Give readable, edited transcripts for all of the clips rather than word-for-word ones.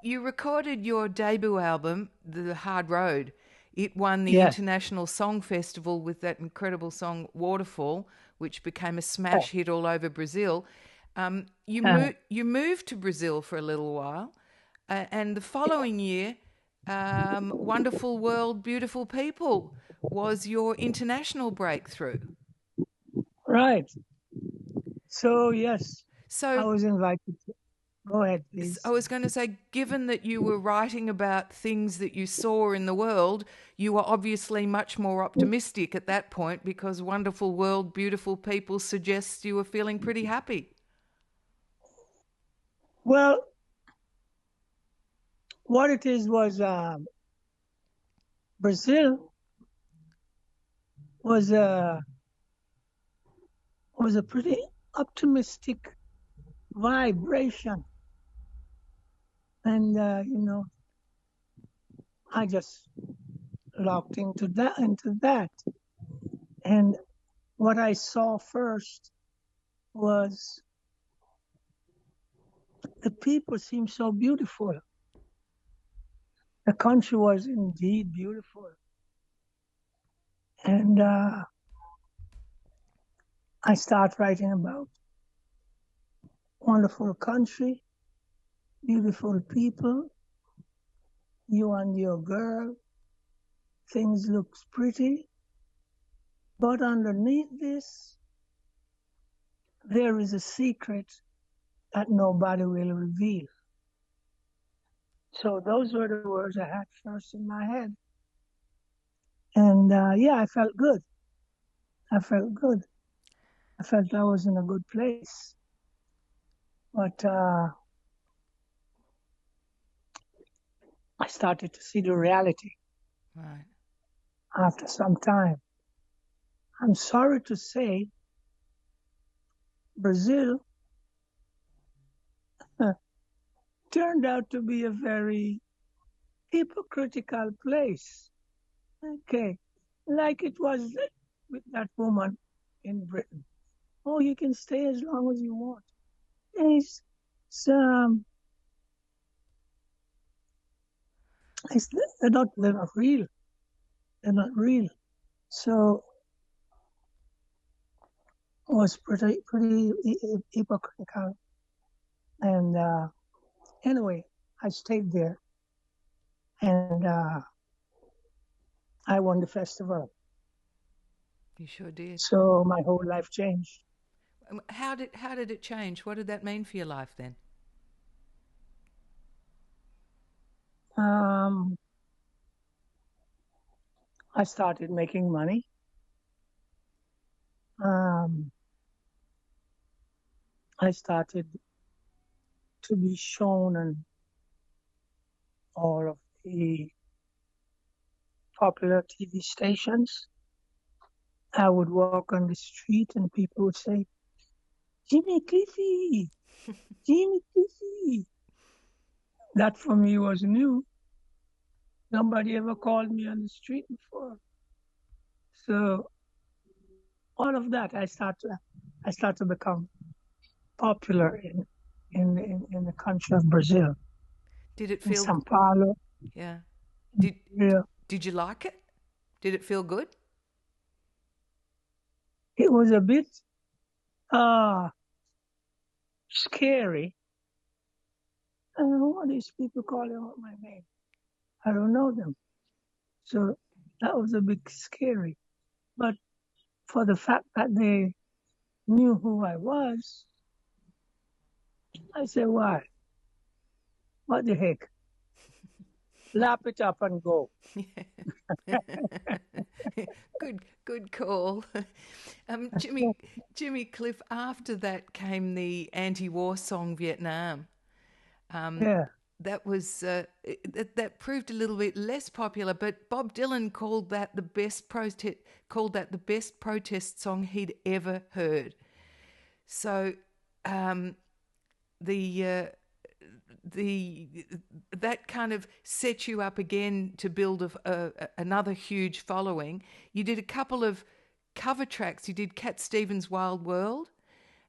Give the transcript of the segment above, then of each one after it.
you recorded your debut album, The Hard Road. It won the Yes. International Song Festival with that incredible song Waterfall, which became a Uh, smash hit all over Brazil. uh, You moved to Brazil for a little while, and the following year, Wonderful World, Beautiful People was your international breakthrough. right. So, yes, I So was invited to. Go ahead, I please. was going to say, given that you were writing about things that you saw in the world, you were obviously much more optimistic at that point because Wonderful World, Beautiful People suggests you were feeling pretty happy. Well, what it is was Brazil was a was a pretty optimistic vibration, and I just locked into that, and what I saw first was the people seemed so beautiful. The country was indeed beautiful, and I start writing about wonderful country, beautiful people, you and your girl, things looks pretty, but underneath this, there is a secret that nobody will reveal. So those were the words I had first in my head. And yeah, I felt good. I felt good. I felt I was in a good place. But I started to see the reality Right. after some time. I'm sorry to say, Brazil turned out to be a very hypocritical place. Okay, like it was with that woman in Britain. Oh, you can stay as long as you want. It's, it's, um, it's, they're not real. They're not real. So it was pretty hypocritical. And anyway, I stayed there, and I won the festival. You sure did. So my whole life changed. How did it change? What did that mean for your life then? Um, I started making money. Um, I started to be shown on all of the popular TV stations. I would walk on the street and people would say, Jimmy Cliffy, Jimmy Cliffy. That for me was new. Nobody ever called me on the street before. So all of that, I start to become popular in the country of Brazil, Did it in feel? São Paulo. Yeah. Did Yeah, Did you like it? Did it feel good? it was a bit uh scary. I don't know what these people calling out my name. I don't know them. So that was a bit scary. But for the fact that they knew who I was, I said, why? What the heck? Lap it up and go. Good call. Jimmy Cliff. After that came the anti-war song Vietnam. Um, Yeah. that proved a little bit less popular, but Bob Dylan called that the best protest song he'd ever heard. So um, the the that kind of set you up again to build another huge following. You did a couple of cover tracks. You did Cat Stevens' Wild World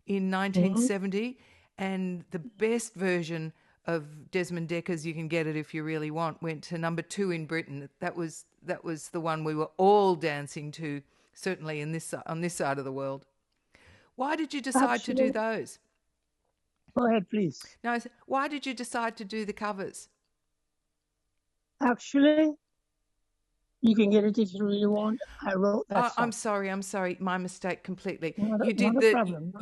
in Mhm. 1970 and the best version of Desmond Decker's "You Can Get It If You Really Want" went to number 2 in Britain. That was the one we were all dancing to, certainly on this side of the world. Why did you decide to do Actually, those? go ahead, please. No, why did you decide to do the covers? Actually, you can get it if you really want. I wrote that Oh, I'm song. sorry, my mistake completely. Not a problem. Not a problem.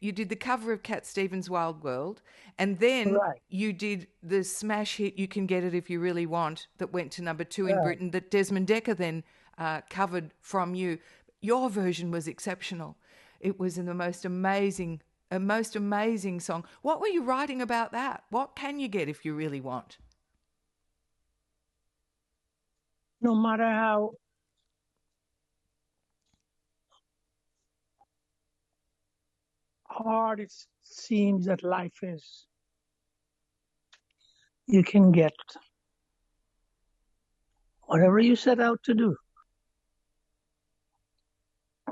You did the cover of Cat Stevens' Wild World, and then Right, you did the smash hit "You Can Get It If You Really Want" that went to number 2 in right. Britain, that Desmond Decker then covered from you. Your version was exceptional. It was in a most amazing song. What were you writing about that? What can you get if you really want? No matter how hard it seems that life is, you can get whatever you set out to do.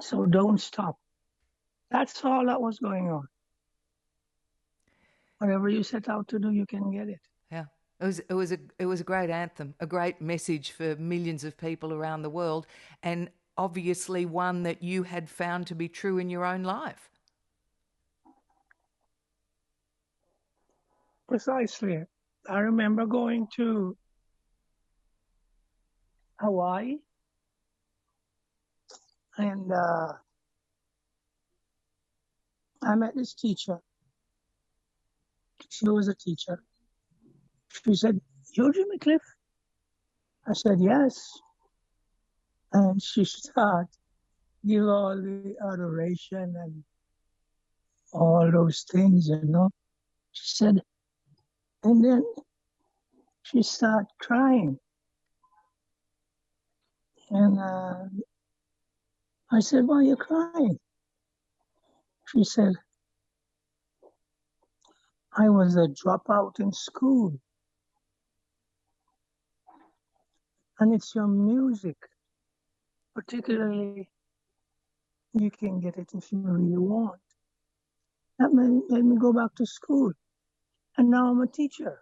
So don't stop. That's all that was going on. Whatever you set out to do, you can get it. Yeah. It was a great anthem, a great message for millions of people around the world, and obviously one that you had found to be true in your own life. Precisely. I remember going to Hawaii and I met this teacher. She was a teacher. She said, "You Jimmy Cliff?" I said, "Yes." And she started give all the adoration and all those things, you know. She said, and then she started crying. And I said, "Why are you crying?" She said, "I was a dropout in school. And it's your music, particularly you can get it if you really want. That made me go back to school. And now I'm a teacher.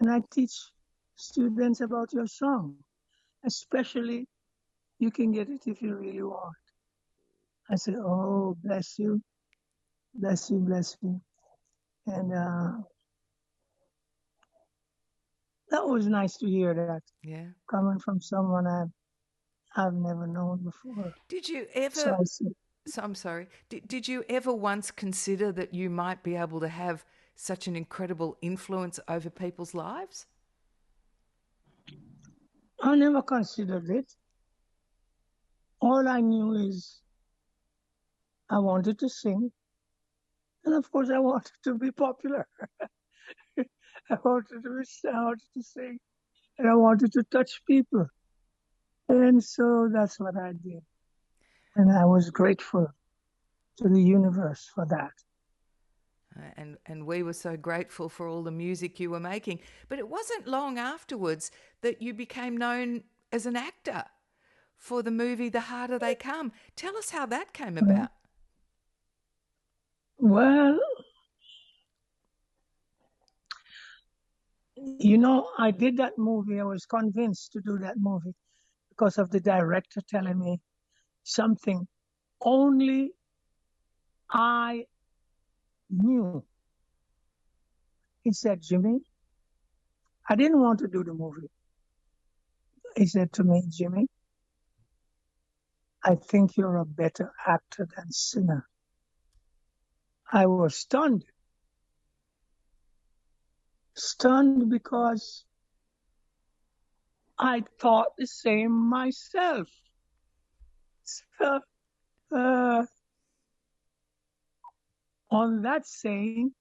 And I teach students about your song, especially you can get it if you really want." I said, "Oh, bless you, bless you, bless you." And that was nice to hear that Yeah. coming from someone I've never known before. Did you So ever I said, so I'm sorry. Did you ever once consider that you might be able to have such an incredible influence over people's lives? I never considered it. All I knew is I wanted to sing. And of course, I wanted to be popular. I wanted to sing, and I wanted to touch people. And so that's what I did. And I was grateful to the universe for that. And we were so grateful for all the music you were making. But it wasn't long afterwards that you became known as an actor for the movie The Harder They Come. Tell us how that came about. Well, you know, I did that movie. I was convinced to do that movie because of the director telling me something only I knew. He said, "Jimmy," I didn't want to do the movie. He said to me, "Jimmy, I think you're a better actor than singer." I was stunned because I thought the same myself. So, uh, on that saying,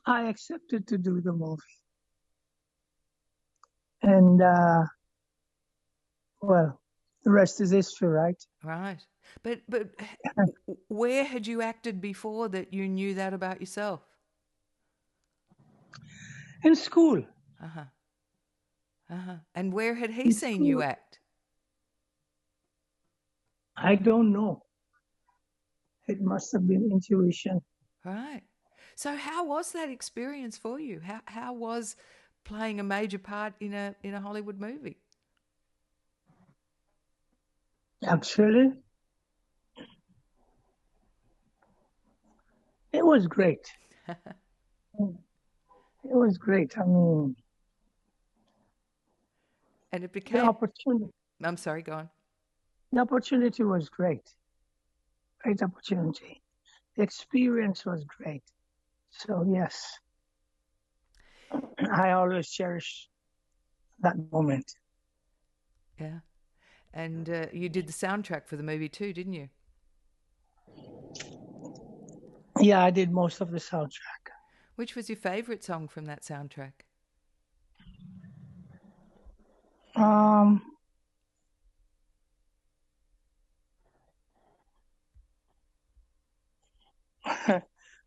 I accepted to do the movie. And, well, the rest is history, right? Right. But where had you acted before that you knew that about yourself? In school. Uh-huh. Uh-huh. And where had he In seen you school. act? I don't know. It must have been intuition. Right. So how was that experience for you? How was playing a major part in a Hollywood movie? Actually, it was great. It was great. I mean, And it the became, opportunity, I'm sorry, go on. the opportunity was great. Great opportunity. The experience was great. So yes, I always cherish that moment. Yeah. And you did the soundtrack for the movie too, didn't you? Yeah, I did most of the soundtrack. Which was your favourite song from that soundtrack? Um,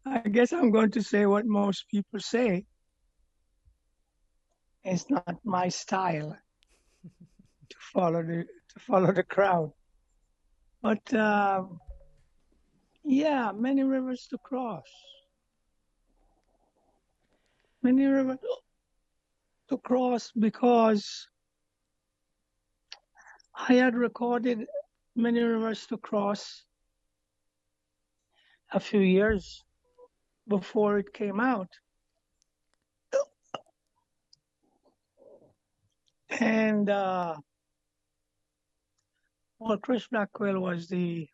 I guess I'm going to say what most people say. It's not my style to follow the crowd. But yeah, many rivers to cross. Many rivers to cross because I had recorded many rivers to cross a few years before it came out. And well, Chris Blackwell was the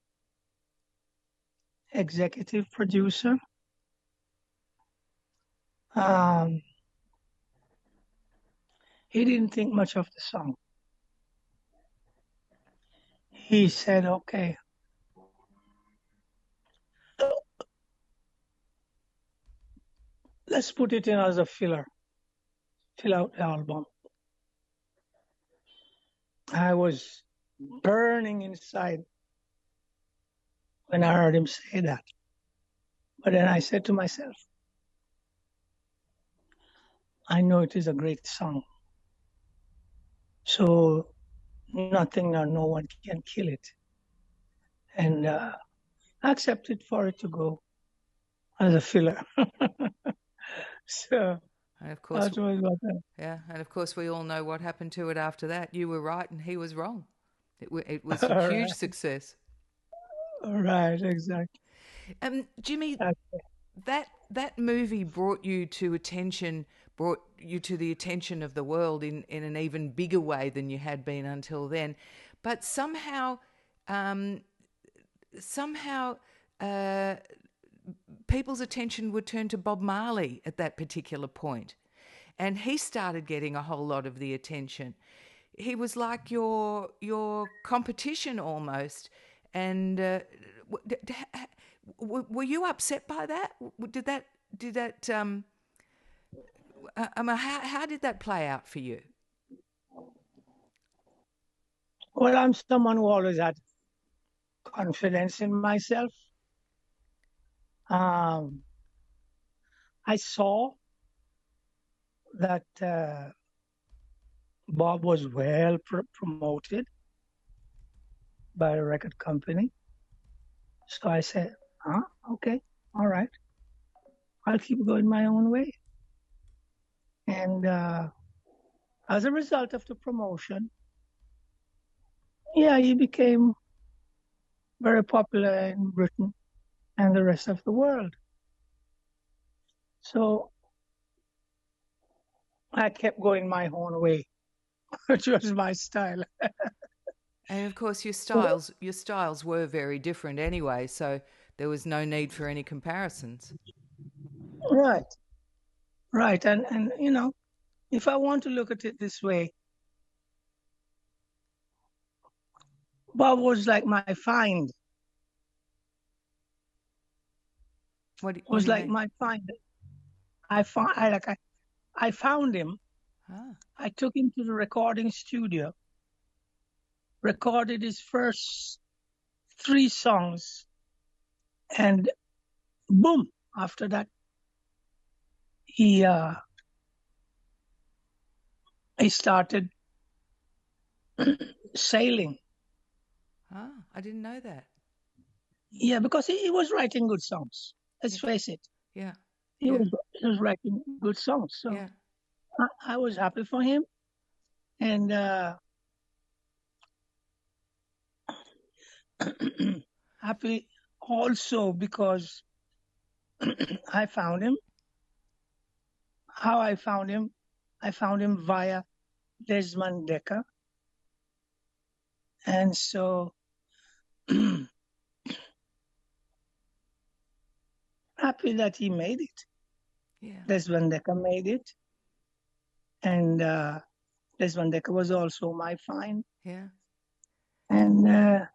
executive producer. Um, he didn't think much of the song. He said, okay, let's put it in as a filler, fill out the album. I was burning inside when I heard him say that. But then I said to myself, I know it is a great song. So nothing or no one can kill it. And I accepted for it to go as a filler. So And of course, that was what yeah, and of course, we all know what happened to it after that. You were right, and he was wrong. It was a all huge right. success. All right, exactly. Jimmy, That, that movie brought you to the attention of the world in an even bigger way than you had been until then. But um, somehow, uh, people's attention would turn to Bob Marley at that particular point, and he started getting a whole lot of the attention. He was like your competition almost, and were you upset by that? I mean, how did that play out for you? well, I'm someone who always had confidence in myself. Um, I saw that Bob was well promoted by a record company. So I said, okay, all right, I'll keep going my own way. And as a result of the promotion, yeah, he became very popular in Britain and the rest of the world. So I kept going my own way, which was my style. And of course, So, your styles were very different anyway, so there was no need for any comparisons. right, right. And, you know, if I want to look at it this way, Bob was like my find, What was do you like mean? my find. I found him. Ah, I took him to the recording studio, recorded his first three songs, and boom! After that, he uh, he started sailing. I didn't know that. Yeah, because he was writing good songs. Let's Yeah, face it. yeah. Yeah. He was writing good songs. So Yeah. I was happy for him, and happy also because I found him. How I found him via Desmond Decker, and so happy that he made it. Yeah. Desmond Decker made it, and Desmond Decker was also my find, Yeah. and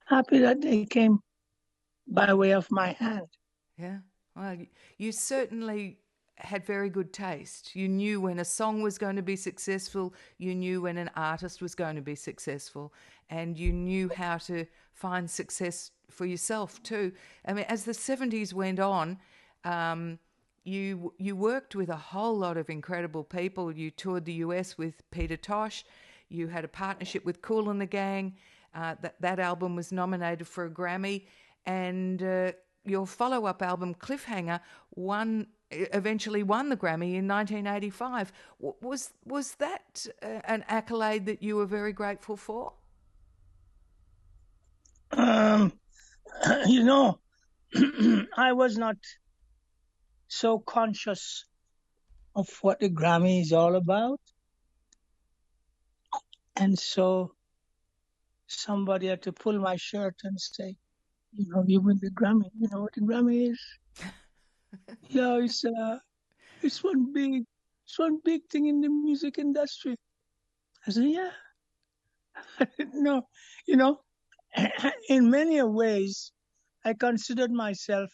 happy that they came by way of my hand. Yeah. Well, you certainly had very good taste. You knew when a song was going to be successful, you knew when an artist was going to be successful, and you knew how to find success for yourself too. I mean, as the 70s went on, you worked with a whole lot of incredible people. You toured the US with Peter Tosh. You had a partnership with Kool and the Gang. That album was nominated for a Grammy, and your follow-up album Cliffhanger eventually won the Grammy in 1985. Was that an accolade that you were very grateful for? Um, you know, I was not so conscious of what the Grammy is all about, and so somebody had to pull my shirt and say, you win the Grammy. You know what the Grammy is? Yeah, it's one big thing in the music industry. I said, yeah, no, you know, in many ways, I considered myself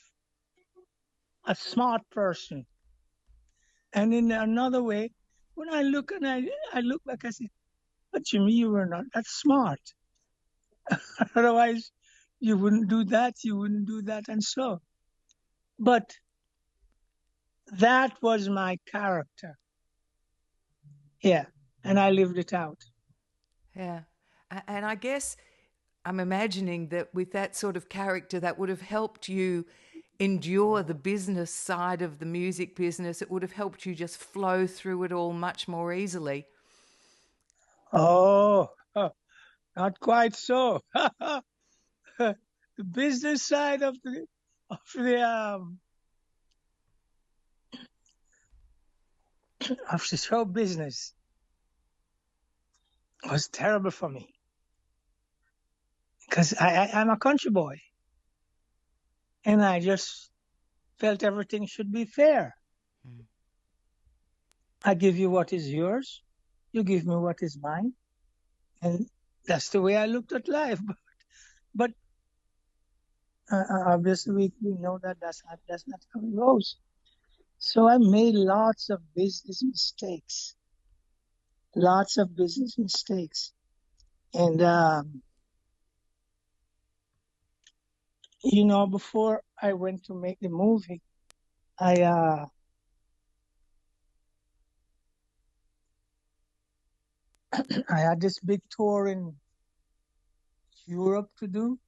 a smart person. And in another way, when I look and I look back, I say, but Jimmy, you were not that smart. Otherwise, you wouldn't do that, you wouldn't do that, and so. But that was my character. Yeah. And I lived it out. Yeah. And I guess I'm imagining that with that sort of character, that would have helped you endure the business side of the music business. It would have helped you just flow through it all much more easily. Oh, not quite so. The business side of the of the show business was terrible for me because I'm a country boy and I just felt everything should be fair. Mm. I give you what is yours, you give me what is mine, and that's the way I looked at life. But obviously, we know that that's not how it goes. So I made lots of business mistakes, and before I went to make the movie, I I had this big tour in Europe to do,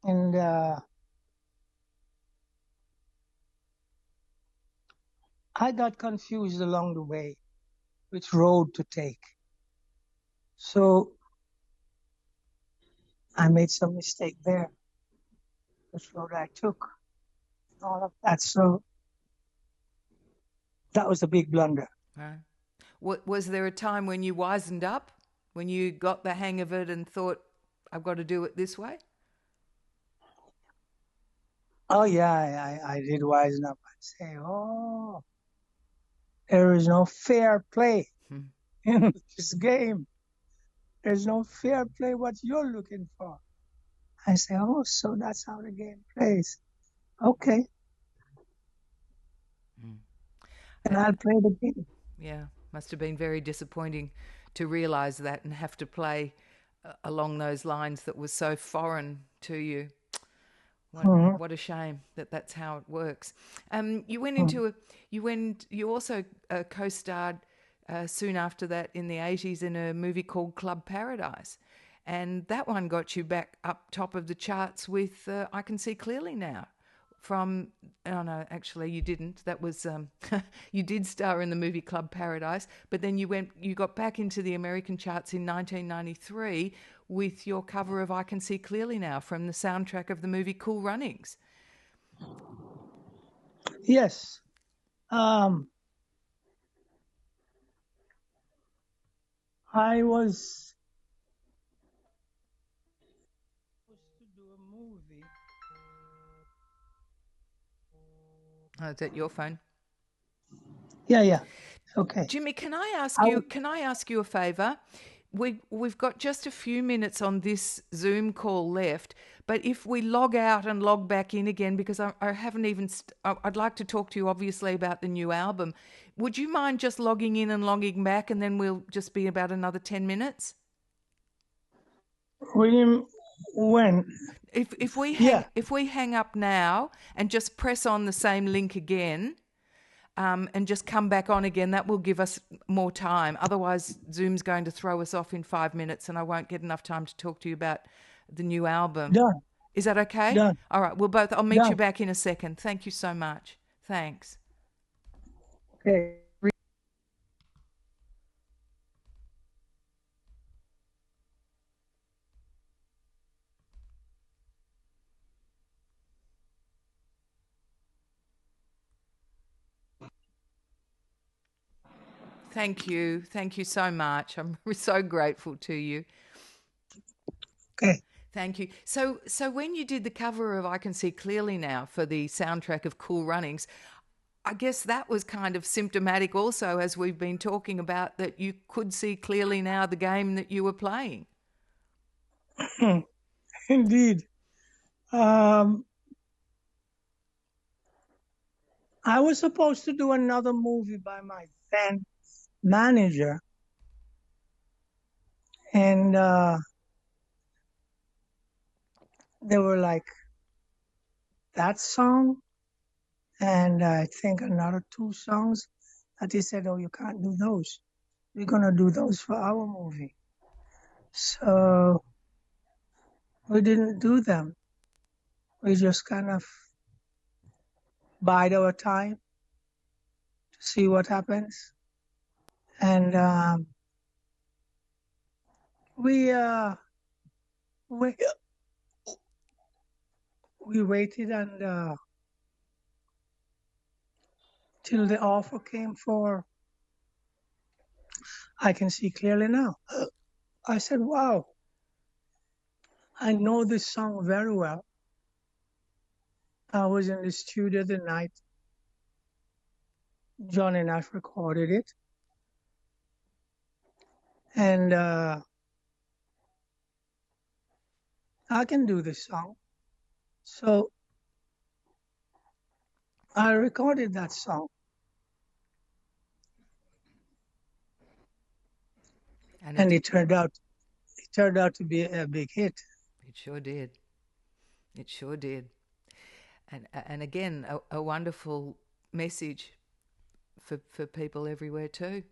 and I got confused along the way which road to take. So I made some mistake there, which road I took, and all of that. So that was a big blunder. Right. Was there a time when you wisened up, when you got the hang of it and thought, I've got to do it this way? Oh yeah, I did wisen up and say, oh, there is no fair play Hmm. in this game. There's no fair play what you're looking for. I say, oh, so that's how the game plays. Okay, Mm. and I'll play the game. Yeah, must have been very disappointing to realise that and have to play along those lines that was so foreign to you. Mhm, What a shame that that's how it works. You went mhm. into a, you also co-starred soon after that in the 80s in a movie called Club Paradise, and that one got you back up top of the charts with I Can See Clearly Now. from, oh no, actually you didn't. That was, you did star in the movie Club Paradise, but then you got back into the American charts in 1993 with your cover of I Can See Clearly Now from the soundtrack of the movie Cool Runnings. Yes. I was supposed to do a movie. Oh, is that your phone? Yeah. Okay. Jimmy, can I ask I, you? Can I ask you a favour? We've got just a few minutes on this Zoom call left, but if we log out and log back in again, because I haven't even, I'd like to talk to you obviously about the new album. Would you mind just logging in and logging back, and then we'll just be about another 10 minutes? William, when? If we Yeah. hang up now and just press on the same link again. And just come back on again, that will give us more time. Otherwise, Zoom's going to throw us off in 5 minutes and I won't get enough time to talk to you about the new album. Done. Is that okay? Done. All right, I'll meet Done. you back in a second. Thank you so much. Thanks. Okay. Thank you. Thank you so much. I'm so grateful to you. Okay. Thank you. So when you did the cover of I Can See Clearly Now for the soundtrack of Cool Runnings, I guess that was kind of symptomatic also, as we've been talking about, that you could see clearly now the game that you were playing. Indeed. I was supposed to do another movie by my then manager. And they were like, that song, and I think another 2 songs that he said, oh, you can't do those. We're going to do those for our movie. So we didn't do them. We just kind of bide our time to see what happens. And we waited and till the offer came for I Can See Clearly Now. I said, wow, I know this song very well. I was in the studio the night John and I recorded it. And I can do this song. So I recorded that song. And it turned out to be a big hit. It sure did. It sure did. And again, a wonderful message for people everywhere too.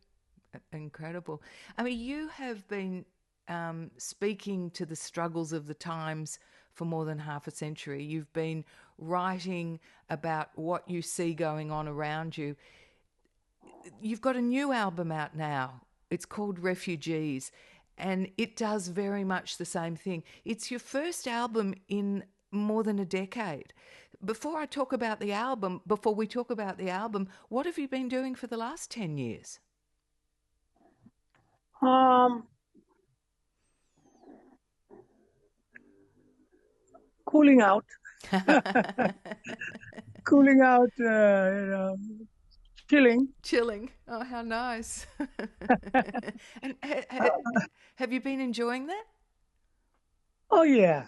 Incredible. I mean, you have been speaking to the struggles of the times for more than half a century. You've been writing about what you see going on around you. You've got a new album out now. It's called Refugees, and it does very much the same thing. It's your first album in more than a decade. Before we talk about the album, what have you been doing for the last 10 years? Cooling out. Cooling out, chilling. Chilling. Oh, how nice. And have you been enjoying that? Oh, yeah.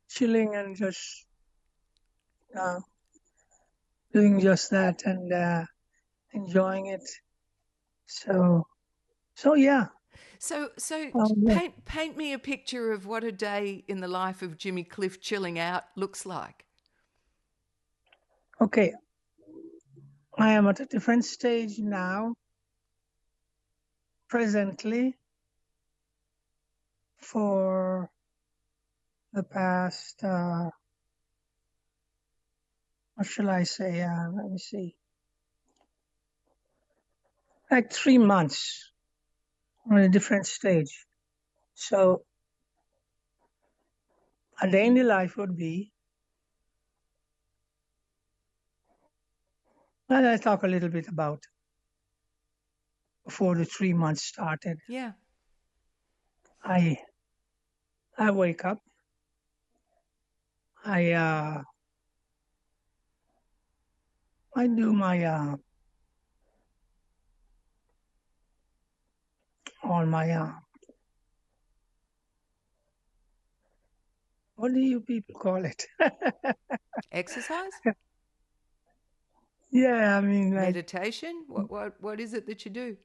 Chilling and just doing just that and enjoying it. So yeah. So Yeah. paint me a picture of what a day in the life of Jimmy Cliff chilling out looks like. Okay. I am at a different stage now, presently, for the past, what shall I say? Let me see, like 3 months on a different stage. So a day in the life would be, well, I'll talk a little bit about before the 3 months started. Yeah. I I wake up, I I do my all my what do you people call it? Exercise? Yeah, I mean, like, Meditation? What is it that you do?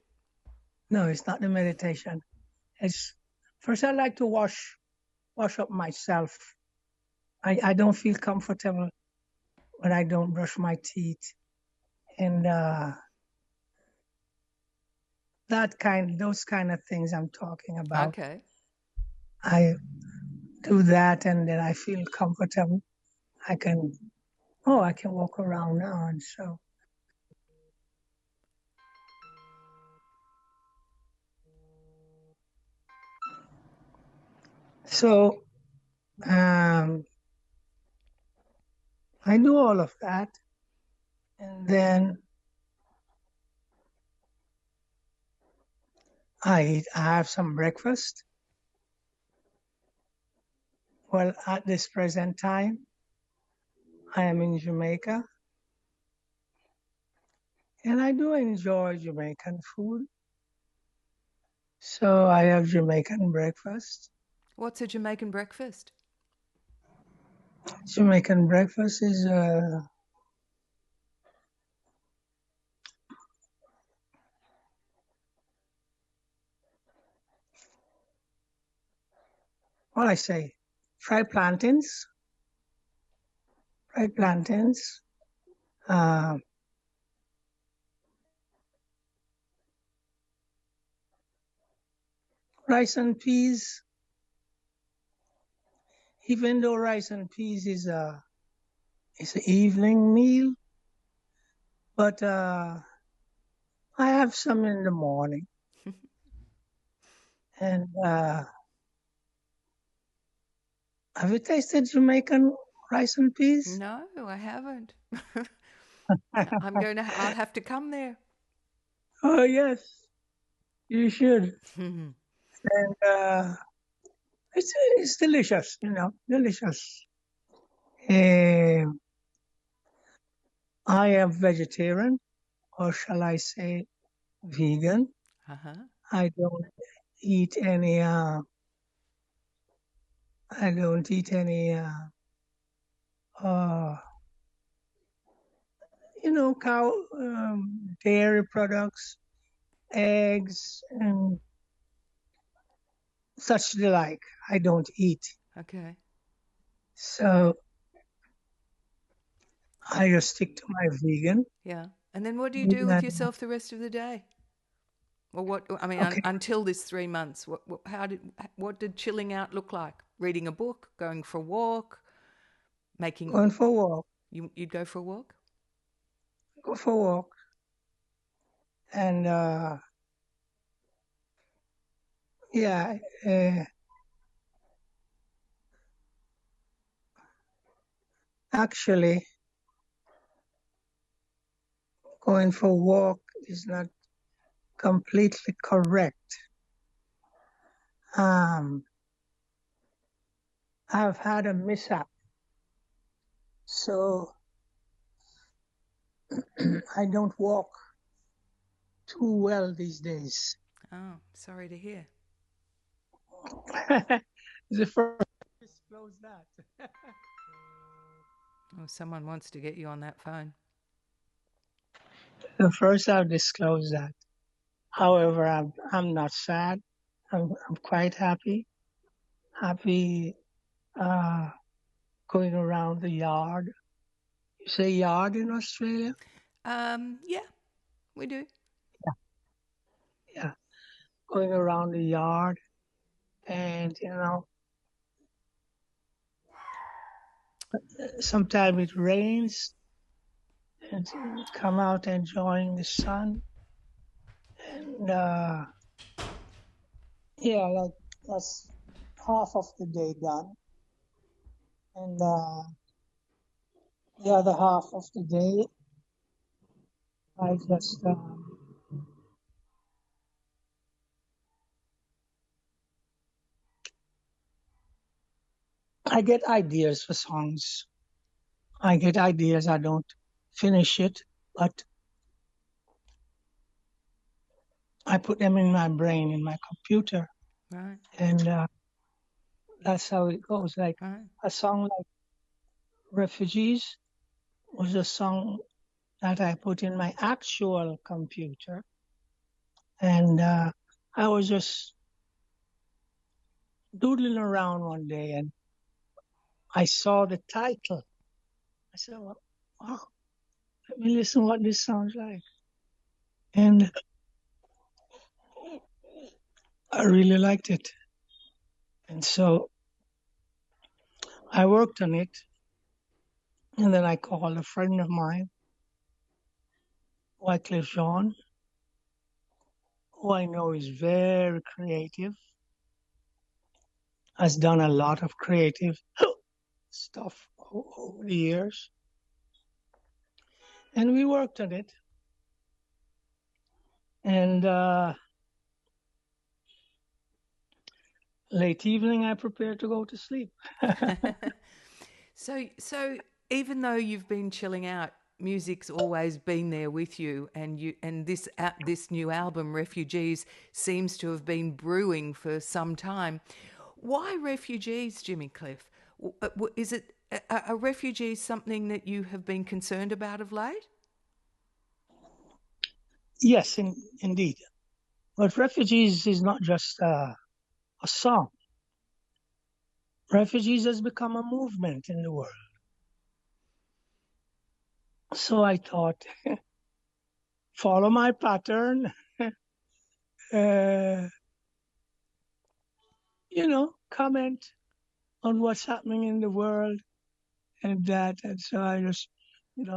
no, it's not the meditation. It's first I like to wash up myself. I don't feel comfortable when I don't brush my teeth, and those kind of things I'm talking about. Okay. I do that, and then I feel comfortable. I can I can walk around now, and so um, I do all of that, and then I have some breakfast. Well, at this present time, I am in Jamaica, and I do enjoy Jamaican food. So I have Jamaican breakfast. What's a Jamaican breakfast? Jamaican breakfast is what I say, fried plantains, fried plantains, uh, rice and peas. Even though rice and peas is an evening meal, but I have some in the morning. And have you tasted Jamaican rice and peas? No, I haven't. I'll have to come there. Oh yes, you should. And it's delicious, delicious. Eh, I am vegetarian, or shall I say vegan. Uh-huh. I don't eat any. I don't eat any. Uh, cow dairy products, eggs, and such the like. I don't eat. Okay. So I just stick to my vegan. Yeah. And then what do you do with And, yourself the rest of the day? Or I mean, okay, until this 3 months, what did chilling out look like? Reading a book, going for a walk, making, going for a walk. you'd go for a walk? Go for a walk. And yeah, actually, going for a walk is not completely correct. Um, I've had a mishap, so I don't walk too well these days. Oh, sorry to hear. The first disclose that. Oh, someone wants to get you on that phone. The first I've disclosed that. However, I'm not sad. I'm quite happy. Happy uh, going around the yard. You say yard in Australia? Yeah, we do. Yeah, going around the yard, and sometimes it rains and come out enjoying the sun. And yeah, like that's half of the day done. And the other half of the day, I just I get ideas for songs. I get ideas. I don't finish it, but I put them in my brain, in my computer, Right, and that's how it goes. Like right. a song like "Refugees" was a song that I put in my actual computer, and I was just doodling around one day, and I saw the title. I said, "Well, wow, let me listen what this sounds like," and I really liked it. And so I worked on it, and then I called a friend of mine, Wycliffe Jean, who I know is very creative, has done a lot of creative stuff over the years. And we worked on it. And late evening, I prepared to go to sleep. So even though you've been chilling out, music's always been there with you, and this new album, Refugees, seems to have been brewing for some time. Why Refugees, Jimmy Cliff? Is it a refugee something that you have been concerned about of late? Yes, indeed. But Refugees is not just a song. Refugees has become a movement in the world. So I thought, follow my pattern, uh, comment on what's happening in the world and that. And so I just,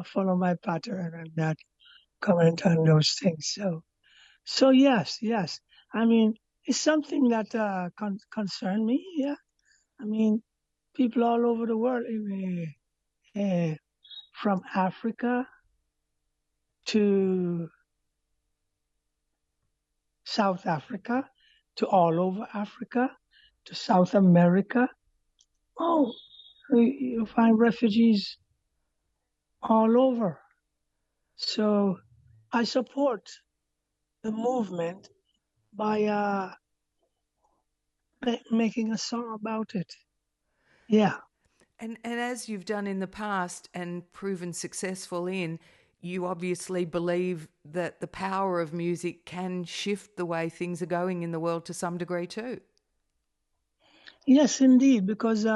follow my pattern and that comment on those things. So yes, yes. I mean, it's something that concern me. Yeah. I mean, people all over the world, from Africa to South Africa to all over Africa to South America. Oh, you find refugees all over. So I support the movement by making a song about it. Yeah. And as you've done in the past and proven successful in, you obviously believe that the power of music can shift the way things are going in the world to some degree too. Yes, indeed, because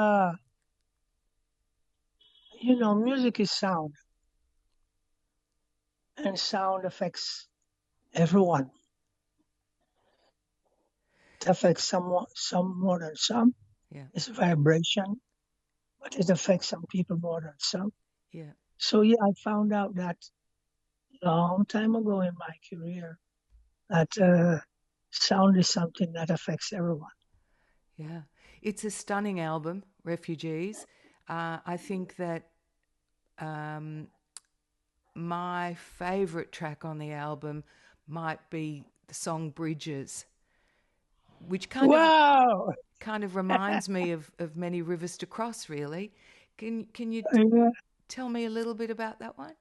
music is sound, and sound affects everyone. It affects some more than some. Yeah, It's a vibration, but it affects some people more than some. yeah, So yeah, I found out that long time ago in my career that sound is something that affects everyone. yeah. It's a stunning album, Refugees. I think that um, my favourite track on the album might be the song Bridges, which Wow! kind of reminds me of many rivers to cross, really. Can you Yeah. tell me a little bit about that one?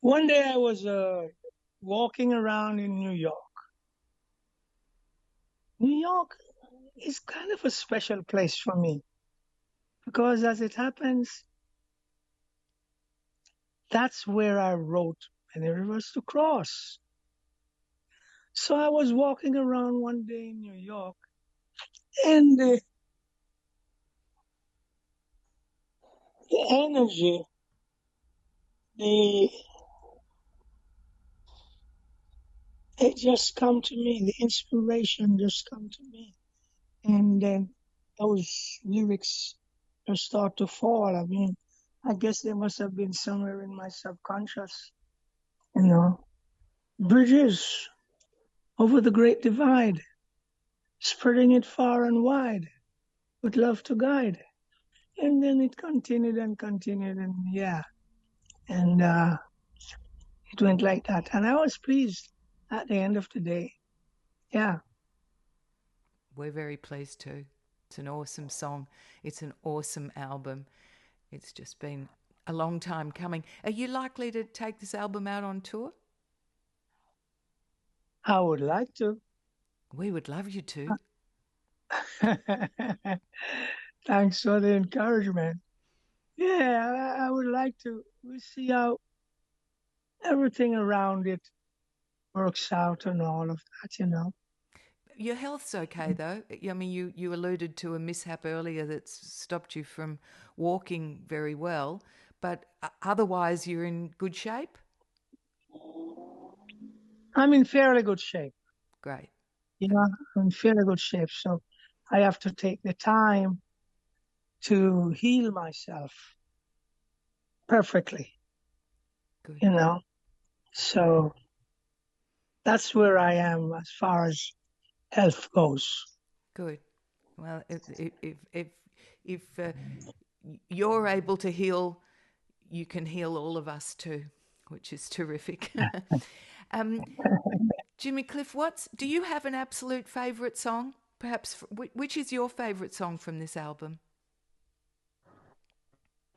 One day I was walking around in New York. New York is kind of a special place for me because, as it happens, that's where I wrote Many Rivers to Cross. So I was walking around one day in New York, and the energy, the it just come to me. The inspiration just come to me, and then those lyrics. start to fall. I mean, I guess they must have been somewhere in my subconscious, you know. Bridges over the great divide, spreading it far and wide, with love to guide. And then it continued and continued, and yeah, and it went like that. And I was pleased at the end of the day. Yeah. We're very pleased too. It's an awesome song. It's an awesome album. It's just been a long time coming. Are you likely to take this album out on tour? I would like to. We would love you to. Thanks for the encouragement. Yeah, I would like to. We'll see how everything around it works out and all of that, you know. Your health's okay though. I mean, you alluded to a mishap earlier that's stopped you from walking very well, but otherwise you're in good shape? I'm in fairly good shape. Great. You know, I'm in fairly good shape. So I have to take the time to heal myself perfectly, Good. you know. So that's where I am as far as health goes. Good. Well, if you're able to heal, you can heal all of us too, which is terrific. um, Jimmy Cliff, do you have an absolute favourite song? Perhaps which is your favourite song from this album?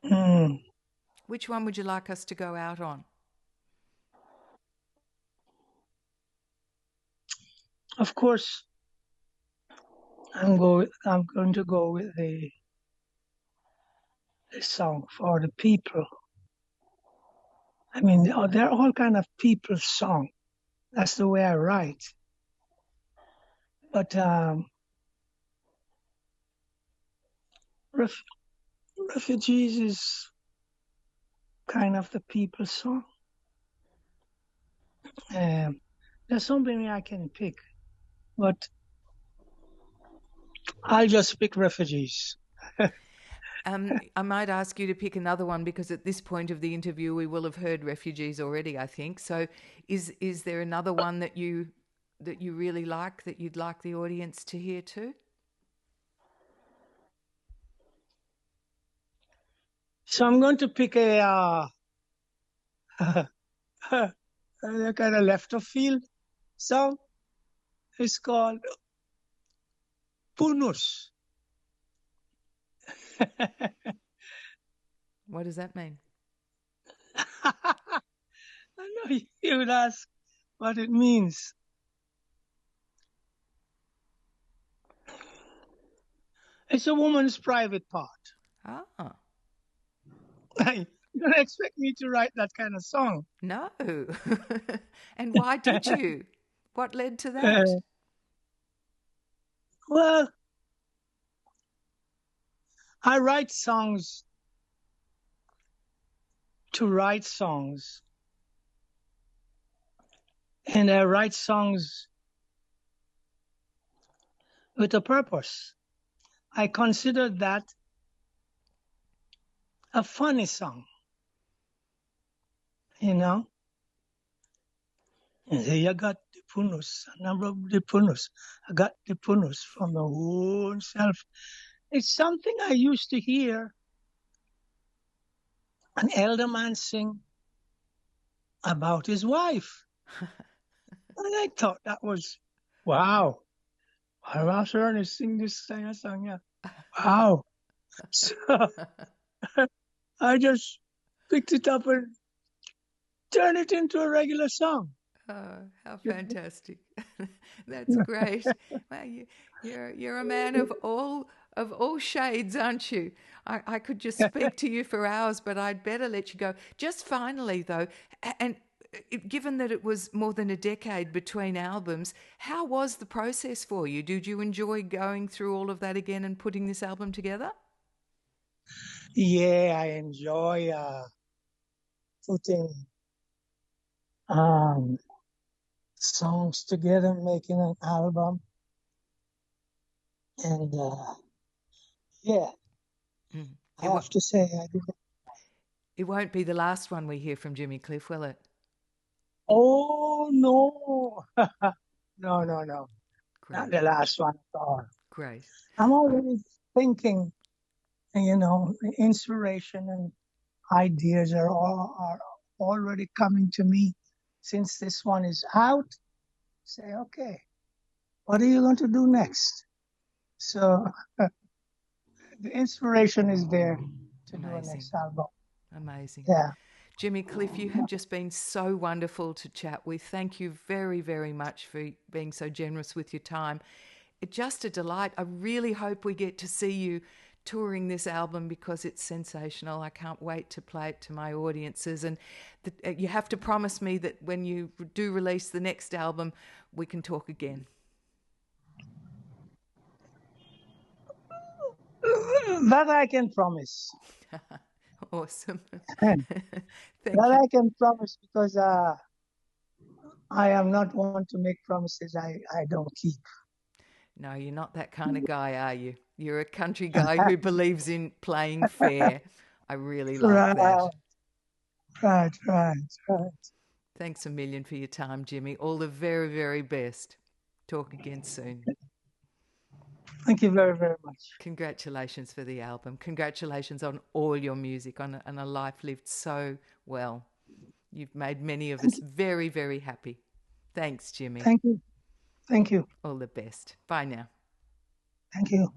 Mm. Which one would you like us to go out on? Of course, I'm going to go with the song for the people. I mean, they're all kind of people's song. That's the way I write. But refugees is kind of the people's song. There's so many I can pick, but I'll just pick refugees. I might ask you to pick another one because at this point of the interview we will have heard refugees already, I think. So is there another one that you really like that you'd like the audience to hear too? So I'm going to pick a kind of left of field song. It's called Punus. What does that mean? I know you would ask what it means. It's a woman's private part. Ah, You don't expect me to write that kind of song. no. And why did you? What led to that? Well, I write songs to write songs. And I write songs with a purpose. I consider that a funny song, you know? And say, I got the punus, a number of the punus. I got the punus from the own self. It's something I used to hear an elder man sing about his wife. And I thought that was, wow. I was learning to sing this kind of song, yeah. Wow. So I just picked it up and turned it into a regular song. Oh, how fantastic! That's great. Well, you're a man of all shades, aren't you? I could just speak to you for hours, but I'd better let you go. Just finally, though, and given that it was more than a decade between albums, how was the process for you? Did you enjoy going through all of that again and putting this album together? Yeah, I enjoy putting um, songs together, making an album. And yeah. Mm. I have to say I do. It won't be the last one we hear from Jimmy Cliff, will it? Oh no. No, no, no. Not Great, the last one at all. great. I'm already thinking, inspiration and ideas are already coming to me since this one is out. Say, okay, what are you going to do next? So the inspiration is there to do a Amazing, next album. amazing. Yeah. Jimmy Cliff, you have just been so wonderful to chat with. Thank you very, very much for being so generous with your time. It's just a delight. I really hope we get to see you touring this album because it's sensational. I can't wait to play it to my audiences. And you have to promise me that when you do release the next album, we can talk again. That I can promise. Awesome. That Thank you. I can promise because I am not one to make promises I don't keep. No, you're not that kind of guy, are you? You're a country guy who believes in playing fair. I really like that. Right, right, right, right. Thanks a million for your time, Jimmy. All the very, very best. Talk again soon. Thank you very, very much. Congratulations for the album. Congratulations on all your music, on a life lived so well. You've made many of us very, very happy. Thanks, Jimmy. Thank you. Thank you. All the best. Bye now. Thank you.